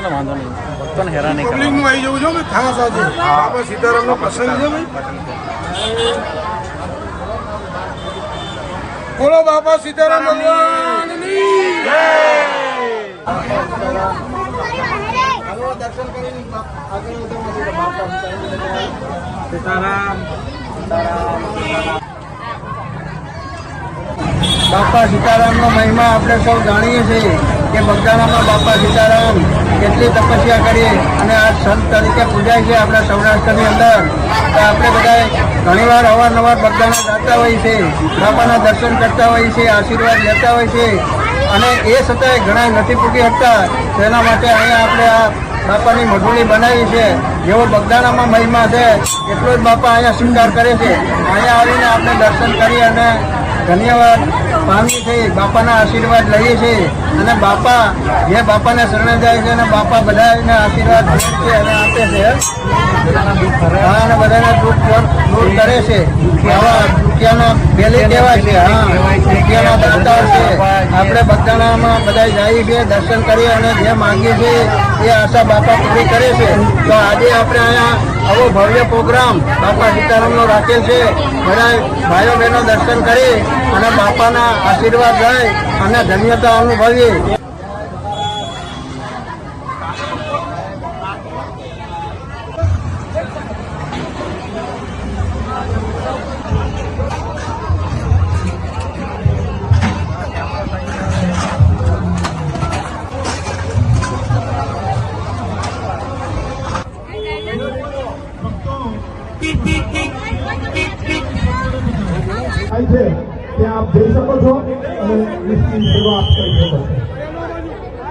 વાંધો નહીં, ભક્તોને હેરાન નહીં પબ્લિક નું આવી જવું છો કે ખાસ આજે બાપા સીતારામ નો પ્રસંગ છે ભાઈ. બોલો બાપા સીતારામ ભગવાનની જય. દર્શન કરીને આગળ સીતારામ. બાપા સીતારામનો મહિમા આપણે સૌ જાણીએ છીએ કે બગદાણામાં બાપા સીતારામ કેટલી તપસ્યા કરી અને આ સંત તરીકે પૂજાય છે આપણા સૌરાષ્ટ્રની અંદર. તો આપણે બધા ઘણીવાર અવારનવાર બગદાણા જતા હોઈએ છીએ, બાપાના દર્શન કરતા હોઈએ છીએ, આશીર્વાદ લેતા હોઈએ છીએ અને એ છતાંય ઘણા નથી પૂકી શકતા. તેના માટે અહીંયા આપણે આ બાપાની મઢુલી બનાવી છે. જેવો બગદાણામાં મહિમા છે એટલો જ બાપા અહીંયા શૃંગાર કરે છે. અહીંયા આવીને આપણે દર્શન કરી અને ધન્યવાદ પામી છે, બાપાના આશીર્વાદ લઈએ છીએ અને બાપા જે બાપાને શરણે જાય છે અને બાપા બધાને આશીર્વાદ દે છે અને આપે છે અને બધાને દુઃખ દૂર કરે છે. આવા દુખિયાનો પહેલી કહેવાય છે. હા, દુખિયાના દાતાર છે. આપણે બગદાણામાં બધા જઈએ છીએ, દર્શન કરીએ અને જે માંગીએ છીએ એ આશા બાપા પૂરી કરે છે. તો આજે આપણે અહીંયા આવો ભવ્ય પ્રોગ્રામ બાપા સીતારામનો રાખેલ છે. બધા ભાઈઓ બહેનો દર્શન કરી અને બાપાના આશીર્વાદ લઈ અને ધન્યતા અનુભવીએ. છે ત્યાં આપ જઈ શકો છો અને નિશ્ચિત સેવા આપ કરી શકો છો.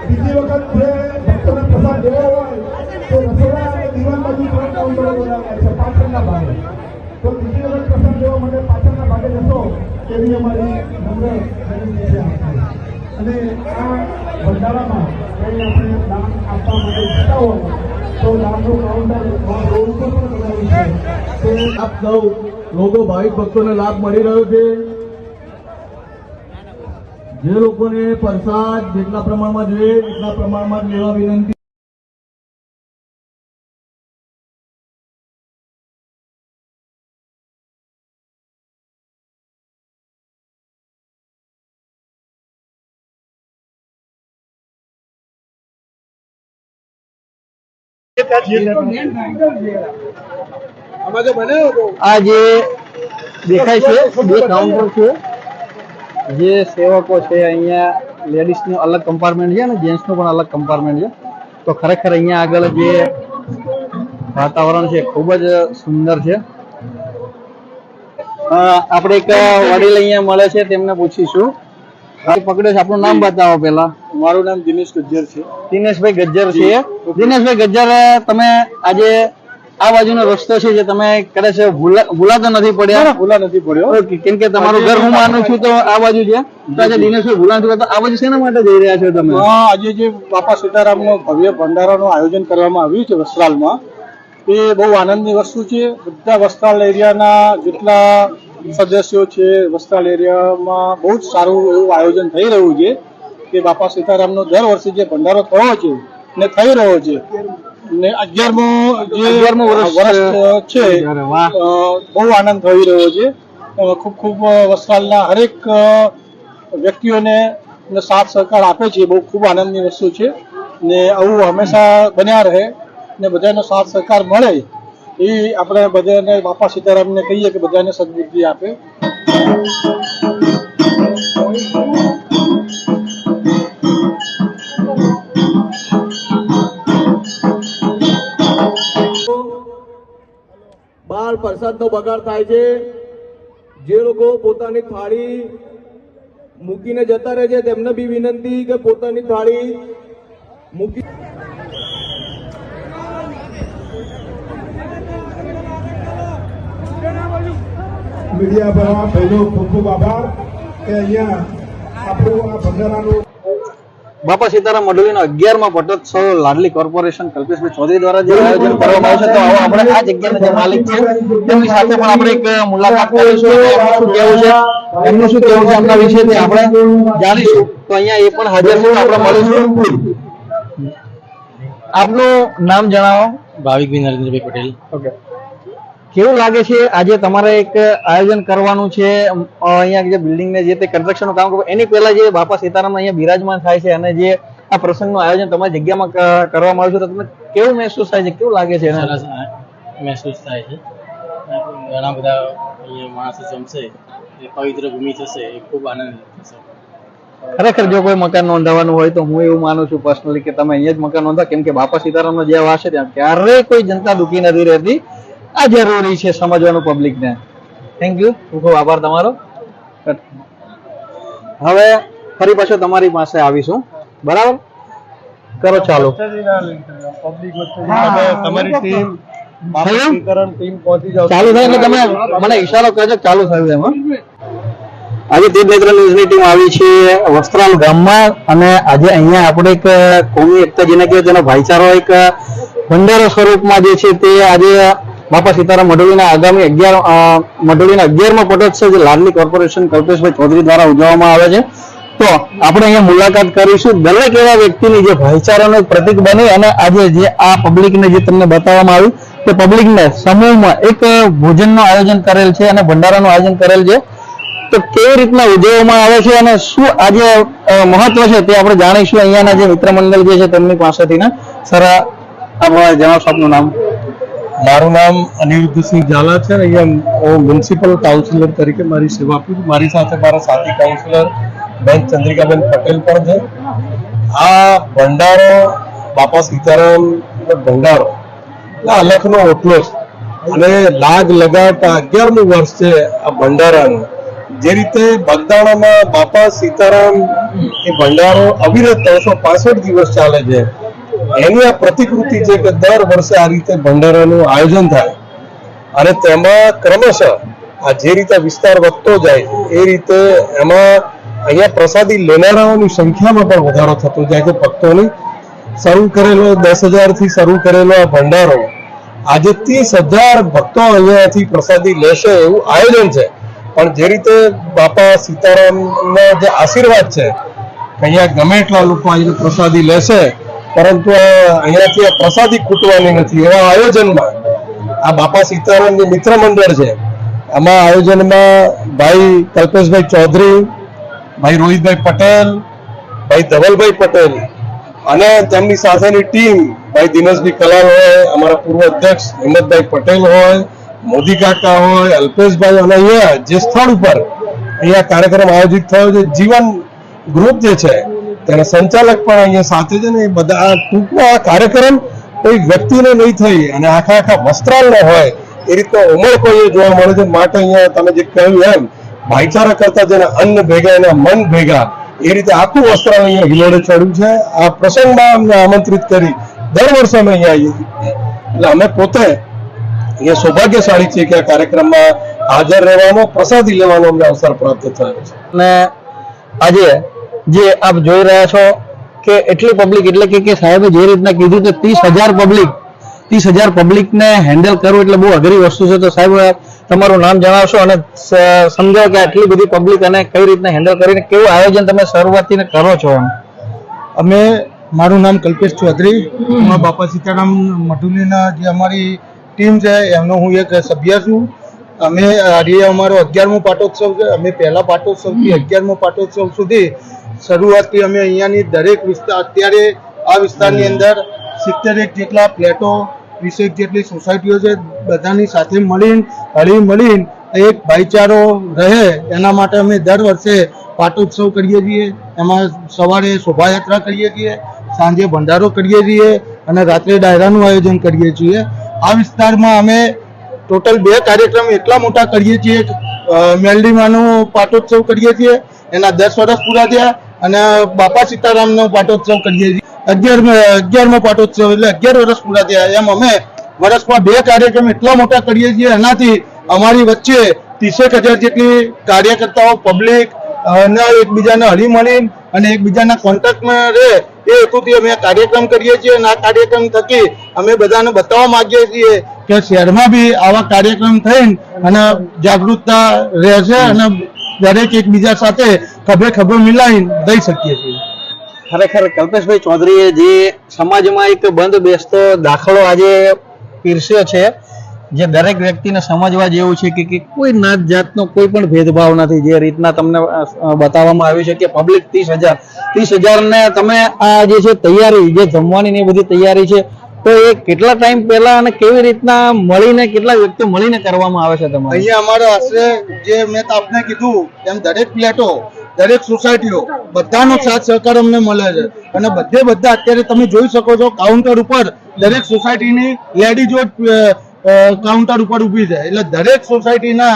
બીજી વખત જે ભક્તોને પ્રસાદ લેવો હોય તો રસોડા અને દીવાન બાજુ 3 કાઉન્ટરો બનાવ્યા છે પાછળના ભાગે. તો બીજી વખત પ્રસાદ લેવા માટે પાછળના ભાગે જશો તેવી અમારી નમ્ર વિનંતી છે. અને આ ભંડારામાં કંઈ આપણે દાન આપવા માટે જતા હોય તો દાનનું કાઉન્ટર રોડ ઉપર પણ બનાવ્યું છે. તે આપ સૌ લોકો ભાવિક ભક્તોને લાભ મળી રહ્યો છે. જે લોકોને પ્રસાદ જેટલા પ્રમાણમાં જોઈએ એટલા પ્રમાણમાં લેવા વિનંતી. આ જે દેખાય છે 2 કાઉન્ટર છે. જે સેવકો છે અહીંયા લેડીઝનું અલગ કમ્પાર્ટમેન્ટ છે અને જેન્ટ્સનું પણ અલગ કમ્પાર્ટમેન્ટ છે. તો ખરેખર અહીંયા આગળ જે વાતાવરણ છે ખૂબ જ સુંદર છે. આપણે એક વડીલ અહીંયા મળે છે, તેમને પૂછીશું. પકડે છે, આપણું નામ બતાવો પેલા. મારું નામ દિનેશ ગજ્જર છે. દિનેશભાઈ ગજ્જર છે. દિનેશભાઈ ગજ્જર, તમે આજે આ બાજુનો રસ્તો છે જે તમે કદાચ ભૂલાતો નથી પડ્યા? ભૂલા નથી પડ્યો. કેમ કે તમારું ઘર હું માનું છું તો આ બાજુ છે. તો આજે દિનેશભાઈ ભૂલા નથી પડતા, આ બાજુ શેના માટે જઈ રહ્યા છો તમે? આજે જે બાપા સીતારામનો ભવ્ય ભંડારાનું આયોજન કરવામાં આવ્યું છે વસ્ત્રાલમાં, એ બહુ આનંદની વસ્તુ છે. બધા વસ્ત્રાલ એરિયાના જેટલા સદસ્યો છે, વસ્ત્રાલ એરિયામાં બહુ જ સારું એવું આયોજન થઈ રહ્યું છે કે બાપા સીતારામનો દર વર્ષે જે ભંડારો થયો છે ને થઈ રહ્યો છે ને 11મું વર્ષ છે, બહુ આનંદ થઈ રહ્યો છે. ખૂબ ખૂબ વસ્ત્રાલના હરેક વ્યક્તિઓને સાથ સહકાર આપે છે. બહુ ખૂબ આનંદની વસ્તુ છે ને આવું હંમેશા બન્યા રહે ને બધાનો સાથ સહકાર મળે એ આપણે બધાને બાપા સીતારામને કહીએ કે બધાને સદબુદ્ધિ આપે. બાર પ્રસાદનો બગાડ થાય છે. જે લોકો પોતાની થાળી મૂકીને જતા રહે છે તેમને બી વિનંતી કે પોતાની થાળી મૂકી. મીડિયા પર પહેલો ખૂબ ખૂબ આભાર. કે અહીંયા આપણું આ ભંડારાનું બાપા સીતારામ મઢવીનો 11મા પટોત્સવ લાડલી કોર્પોરેશન કલ્પેશભાઈ ચૌધરી દ્વારા જે આયોજન કરવામાં આવ્યું છે, તો આવો આપણે આ જગ્યાના જે માલિક છે તેમની સાથે પણ આપણે એક મુલાકાત કરીશું અને એમનું શું કહેવું છે આપણા વિશે તે આપણે જાણીશું. તો અહીંયા એ પણ હાજર છે, આપણે મળીશું. આપનું નામ જણાવો. ભાવિકભાઈ નરેન્દ્રભાઈ પટેલ. ઓકે, કેવું લાગે છે આજે તમારે એક આયોજન કરવાનું છે અહીંયા જે બિલ્ડિંગ ને જે તે કન્સ્ટ્રક્શન નું કામ કરવું, એની પહેલા જે બાપા સીતારામ અહીંયા બિરાજમાન થાય છે અને જે આ પ્રસંગનું આયોજન તમારી જગ્યામાં કરવામાં આવ્યું છે, તો તમને કેવું મહેસૂસ થાય છે, કેવું લાગે છે? સરસ મહેસૂસ થાય છે. ઘણા બધા અહીંયા માણસો જમશે, એ પવિત્ર ભૂમિ થશે, એ ખૂબ આનંદ થશે. ખરેખર જો કોઈ મકાન નોંધાવાનું હોય તો હું એવું માનું છું પર્સનલી કે તમે અહીંયા જ મકાન નોંધા, કેમ કે બાપા સીતારામનો જે વાસ છે ત્યાં ક્યારેય કોઈ જનતા દુઃખી નથી રહેતી. આ જરૂરી છે સમજવાનું પબ્લિકને. થેન્ક યુ, ખૂબ ખૂબ આભાર તમારો. હવે ફરી પાછો તમારી પાસે આવીશું, બરાબર? કરો ચાલુ. તમારી ટીમ ચાલુ થાય એટલે તમે મને ઈશારો કરજો ચાલુ થયું એમાં. આજે તેજ નેત્ર ન્યૂઝની ટીમ આવી છે વસ્ત્રાલ ગામમાં અને આજે અહીંયા આપણે એક કોમી એકતા જેને કહેવાય તેનો ભાઈચારો એક ભંડારા સ્વરૂપમાં જે છે તે આજે બાપા સીતારામ મઢવીના આગામી 11મા પટોત્સવ જે લાડલી કોર્પોરેશન કલ્પેશભાઈ ચૌધરી દ્વારા ઉજવવામાં આવે છે, તો આપણે અહીંયા મુલાકાત કરીશું. દરેક એવા વ્યક્તિની જે ભાઈચારાનું પ્રતીક બની અને આજે જે આ પબ્લિકને જે તમને બતાવવામાં આવ્યું તે પબ્લિકને સમૂહમાં એક ભોજનનું આયોજન કરેલ છે અને ભંડારાનું આયોજન કરેલ છે, તો કેવી રીતના ઉજવવામાં આવે છે અને શું આજે મહત્વ છે તે આપણે જાણીશું અહીંયાના જે મિત્ર મંડળ જે છે તેમની પાસેથી. ને સર, આપણે જણાવશો આપનું નામ? મારું નામ અનિરુદ્ધસિંહ ઝાલા છે. અહીંયા હું મ્યુનિસિપલ કાઉન્સિલર તરીકે મારી સેવા આપું છું. મારી સાથે મારા સાથી કાઉન્સિલર બેન ચંદ્રિકાબેન પટેલ પણ છે. આ ભંડારો બાપા સીતારામ ભંડારો અલખનો ઓટલો છે અને લાગ લગાડતા 11મું વર્ષ છે આ ભંડારાનું. જે રીતે બગદાણામાં બાપા સીતારામ એ ભંડારો અવિરત 365 દિવસ ચાલે છે, એની આ પ્રતિકૃતિ છે કે દર વર્ષે આ રીતે ભંડારાનું આયોજન થાય અને તેમાં ક્રમશઃ આ જે રીતે વિસ્તાર વધતો જાય એ રીતે એમાં અહીંયા પ્રસાદી લેનારાઓની સંખ્યામાં પણ વધારો થતો જાય છે. ભક્તોની શરૂ કરેલો 10,000 થી શરૂ કરેલો આ ભંડારો આજે 30,000 ભક્તો અહીંયાથી પ્રસાદી લેશે એવું આયોજન છે. પણ જે રીતે બાપા સીતારામના જે આશીર્વાદ છે કે અહીંયા ગમે એટલા લોકો આવીને પ્રસાદી લેશે, પરંતુ અહીંયાથી પ્રસાદી ખૂટવાની નથી એવા આયોજનમાં આ બાપા સીતારામની મિત્ર મંડળ છે. આમાં આયોજનમાં ભાઈ કલ્પેશભાઈ ચૌધરી, ભાઈ રોહિતભાઈ પટેલ, ભાઈ ધવલભાઈ પટેલ અને તેમની સાથેની ટીમ ભાઈ દિનેશભાઈ કલાલ હોય, અમારા પૂર્વ અધ્યક્ષ હિંમતભાઈ પટેલ હોય, મોદી કાકા હોય, અલ્પેશભાઈ, અને અહીંયા જે સ્થળ ઉપર અહીંયા કાર્યક્રમ આયોજિત થયો છે જીવન ગ્રુપ જે છે તેના સંચાલક પણ અહીંયા સાથે છે ને. એ બધા ટૂંકમાં આ કાર્યક્રમ કોઈ વ્યક્તિને નહીં થઈ અને આખા વસ્ત્રાલનો હોય એ રીતનો ઉમળકો અહીંયા જોવા મળે છે. માટે અહીંયા તમે જે કહ્યું એમ ભાઈચારા કરતા જેના અન્ન ભેગા એના મન ભેગા એ રીતે આખું વસ્ત્રાલ અહીંયા હિલોડે ચડ્યું છે. આ પ્રસંગમાં અમને આમંત્રિત કરી દર વર્ષે અમે અહીંયા આવીએ, એટલે અમે પોતે અહીંયા સૌભાગ્યશાળી છીએ કે આ કાર્યક્રમમાં હાજર રહેવાનો, પ્રસાદી લેવાનો અમને અવસર પ્રાપ્ત થયો છે. અને આજે જે આપ જોઈ રહ્યા છો કે એટલી પબ્લિક, એટલે કે સાહેબે જે રીતના કીધું કે 30,000 પબ્લિકને હેન્ડલ કરવું એટલે બહુ અઘરી વસ્તુ છે. તો સાહેબ તમારું નામ જણાવશો અને સમજાવો કે આટલી બધી પબ્લિક અને કઈ રીતના હેન્ડલ કરીને કેવું આયોજન તમે શરૂઆતથી કરો છો? મારું નામ કલ્પેશ ચૌધરી, બાપા સીતારામ મઢવીના જે અમારી ટીમ છે એમનો હું એક સભ્ય છું. અમે અમારો 11મો પાટોત્સવ છે. અમે પહેલા પાટોત્સવથી 11મો પાટોત્સવ સુધી શરૂઆતથી અમે અહીંયાની દરેક વિસ્તાર, અત્યારે આ વિસ્તારની અંદર 70 જેટલા ફ્લેટો, 20 જેટલી સોસાયટીઓ છે, બધાની સાથે હળી મળીને એક ભાઈચારો રહે એના માટે અમે દર વર્ષે પાટોત્સવ કરીએ છીએ. એમાં સવારે શોભાયાત્રા કરીએ છીએ, સાંજે ભંડારો કરીએ છીએ અને રાત્રે ડાયરાનું આયોજન કરીએ છીએ. આ વિસ્તારમાં અમે ટોટલ 2 કાર્યક્રમ એટલા મોટા કરીએ છીએ. મેલડીમાંનો પાટોત્સવ કરીએ છીએ, એના 10 વર્ષ પૂરા થયા, અને બાપા સીતારામનો પાટોત્સવ કરીએ છીએ 11મો પાટોત્સવ એટલે 11 વર્ષ પૂરા થયા. એમ અમે વર્ષમાં 2 કાર્યક્રમ એટલા મોટા કરીએ છીએ, એનાથી અમારી વચ્ચે 30,000 જેટલી કાર્યકર્તાઓ, પબ્લિક અને એકબીજાને હળી મળી અને એકબીજાના કોન્ટેક્ટમાં રહે એ હેતુથી અમે આ કાર્યક્રમ કરીએ છીએ અને આ કાર્યક્રમ થકી અમે બધાને બતાવવા માંગીએ છીએ કે શહેરમાં બી આવા કાર્યક્રમ થઈને અને જાગૃતતા રહેશે અને દરેક એકબીજા સાથે ખભે ખભે મિલાવીને રહી શકીએ છીએ. ખરેખર કલ્પેશભાઈ ચૌધરીએ જે સમાજમાં એક બંધ બેસતો દાખલો આજે પીરસ્યો છે, જે દરેક વ્યક્તિને સમજવા જેવું છે કે કોઈ નાત જાતનો કોઈ પણ ભેદભાવ નથી. જે રીતના તમને બતાવવામાં આવ્યું છે કે પબ્લિક 30,000 ને તમે આ જે છે તૈયારી, જે જમવાની ને બધી તૈયારી છે, તો એ કેટલા ટાઈમ પહેલા અને કેવી રીતના મળીને કેટલા વ્યક્તિઓ મળીને કરવામાં આવે છે તમારે? અહીંયા અમારા આશરે જે મેં આપને કીધું એમ દરેક ફ્લેટો, દરેક સોસાયટીઓ બધાનો સાથ સહકાર અમને મળે છે અને બધા અત્યારે તમે જોઈ શકો છો કાઉન્ટર ઉપર દરેક સોસાયટીની લેડીઝો કાઉન્ટર ઉપર ઊભી છે. એટલે દરેક સોસાયટીના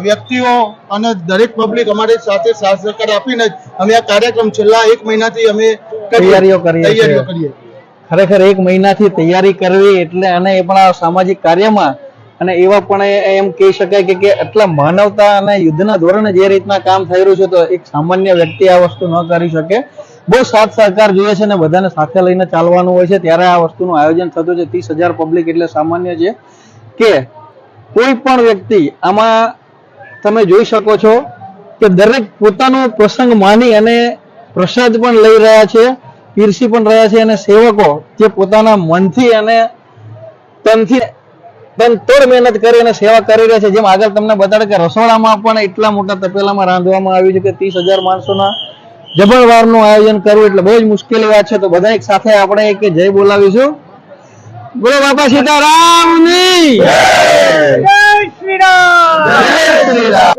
વ્યક્તિઓ અને દરેક પબ્લિક અમારી સાથે સાથ સહકાર આપીને અમે આ કાર્યક્રમ છેલ્લા 1 મહિનાથી અમે તૈયારીઓ કરીએ. ખરેખર 1 મહિનાથી તૈયારી કરવી એટલે અને એ પણ આ સામાજિક કાર્યમાં અને એવા પણ એમ કહી શકાય કે આટલા માનવતા અને યુદ્ધના ધોરણે જે રીતના કામ થઈ રહ્યું છે, તો એક સામાન્ય વ્યક્તિ આ વસ્તુ ન કરી શકે. બહુ સાથ સહકાર જોઈએ છે અને બધાને સાથે લઈને ચાલવાનું હોય છે, ત્યારે આ વસ્તુનું આયોજન થતું છે. 30,000 પબ્લિક એટલે સામાન્ય છે કે કોઈ પણ વ્યક્તિ આમાં તમે જોઈ શકો છો કે દરેક પોતાનો પ્રસંગ માની અને પ્રસાદ પણ લઈ રહ્યા છે, પીરસી પણ રહ્યા છે, અને સેવકો જે પોતાના મનથી અને તનથી તનતોડ મહેનત કરી અને સેવા કરી રહ્યા છે. જેમ આગળ તમને બતાડે કે રસોડામાં પણ એટલા મોટા તપેલામાં રાંધવામાં આવ્યું છે કે 30,000 માણસોના જમણવારનું આયોજન કરવું એટલે બહુ જ મુશ્કેલી વાત છે. તો બધા એક સાથે આપણે એક જય બોલાવીશું. બોલો બાપા સીતારામની જય! જય શ્રી રામ! જય શ્રી રામ!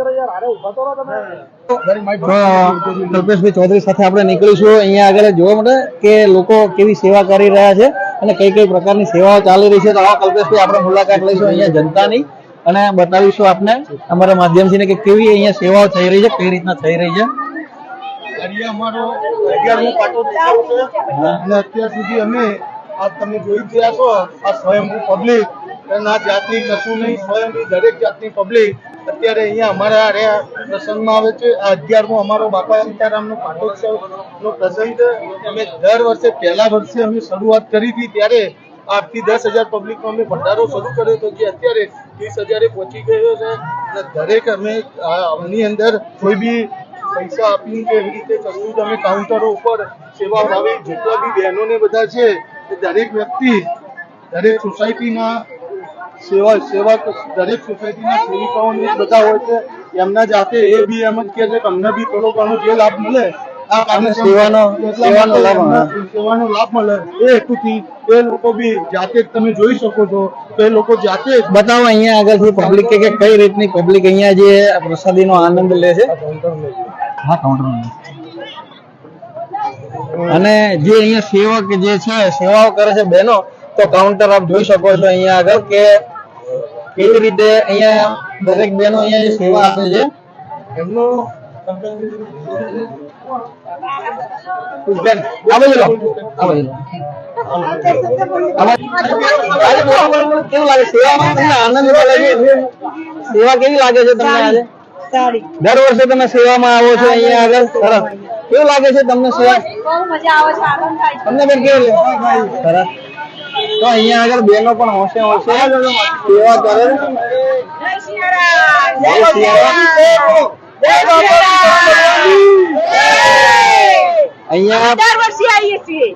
કલ્પેશભાઈ ચૌધરી સાથે આપણે નીકળીશું અહીંયા આગળ જોવા માટે કે લોકો કેવી સેવા કરી રહ્યા છે અને કઈ કઈ પ્રકારની સેવાઓ ચાલી રહી છે. તો આવા કલ્પેશભાઈ આપણે મુલાકાત લઈશું અહીંયા જનતાની અને બતાવીશું આપને અમારા માધ્યમથી કે કેવી અહીંયા સેવાઓ થઈ રહી છે, કઈ રીતના થઈ રહી છે. અમારો 11મો પાટોત્સવ છે અને અત્યાર સુધી અમે આ તમે જોઈ રહ્યા છો આ સ્વયંભૂ પબ્લિક ના જાતની કશું નહીં, સ્વયંભૂ દરેક જાતની પબ્લિક અત્યારે અહીંયા અમારા પ્રસંગમાં આવે છે. આ 11મો અમારો બાપા સીતારામનો પાટોત્સવ નો પ્રસંગ છે. અમે દર વર્ષે પહેલા વર્ષે અમે શરૂઆત કરી હતી ત્યારે 8 થી 10,000 પબ્લિકનો અમે ભંડારો શરૂ કર્યો હતો, જે અત્યારે 30,000 પહોંચી ગયો છે. અને દરેક અમે આની અંદર કોઈ બી પૈસા આપીને કે એવી રીતે કશું જ અમે કાઉન્ટરો ઉપર સેવા ભાવી જેટલા બી બહેનો ને બધા છે એ દરેક વ્યક્તિ દરેક સોસાયટીના દરેક સોસાયટીના સેવિકાઓને બધા હોય છે. એમના જાતે એ બી એમ જ કહે છે કે અમને બી થોડો ઘણો જે લાભ મળે આ સેવાનો લાભ મળે એ હેતુથી એ લોકો બી જાતે જ તમે જોઈ શકો છો તો એ લોકો જાતે જ બતાવો અહીંયા આગળથી પબ્લિક કે કઈ રીતની પબ્લિક અહીંયા જે પ્રસાદીનો આનંદ લે છે. હા, કાઉન્ટર અને જે અહીંયા સેવક જે છે સેવાઓ કરે છે બહેનો, તો કાઉન્ટર આપ જોઈ શકો છો અહીંયા આગળ કે કેવી રીતે અહીંયા દરેક બહેનો અહીંયા જે સેવા આપે છે એમનો કેવું લાગે સેવામાં તમને આનંદ મળે છે? સેવા કેવી લાગે છે તમને આજે? દર વર્ષે તમે સેવામાં આવો છો અહીંયા આગળ, સરસ. કેવું લાગે છે તમને સેવા? બહુ મજા આવે છે, આનંદ થાય છે. તમને પણ કેવું સરસ. તો અહીંયા આગળ બહેનો પણ હોશે સેવા કરે. જય શ્રી રામ! જય શ્રી રામ! અહીંયા દર વર્ષે આવીએ છીએ.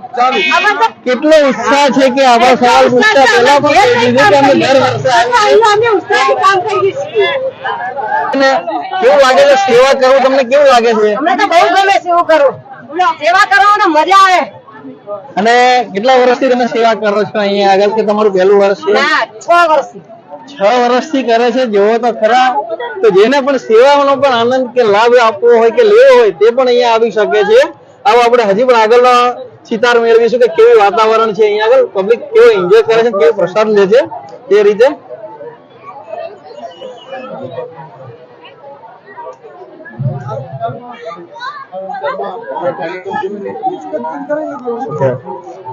કેટલો ઉત્સાહ છે કે આવા સવાલ પૂછતા પહેલા પણ કહી દીધું કે અમે દર વર્ષે અહીંયા અમે ઉત્સાહથી કામ કરીએ છીએ. અને કેવું લાગે છે સેવા કરવું? તમને કેવું લાગે છે? અમને તો બહુ ગમે સેવા કરવું. સેવા કરવાની મજા આવે. અને કેટલા વર્ષથી તમે સેવા કરો છો અહીંયા આગળ કે તમારું પહેલું વર્ષ છે? ના, 6 વર્ષથી. 6 વર્ષથી કરે છે. જોવો તો ખરા. તો જેને પણ સેવાનો પણ આનંદ કે લાભ આપવો હોય કે લેવો હોય તે પણ અહીંયા આવી શકે છે. આવો આપણે હજી પણ આગળનો ચિતાર મેળવીશું કે કેવું વાતાવરણ છે અહીંયા આગળ, પબ્લિક કેવો એન્જોય કરે છે, કેવો પ્રસાદ લે છે તે રીતે.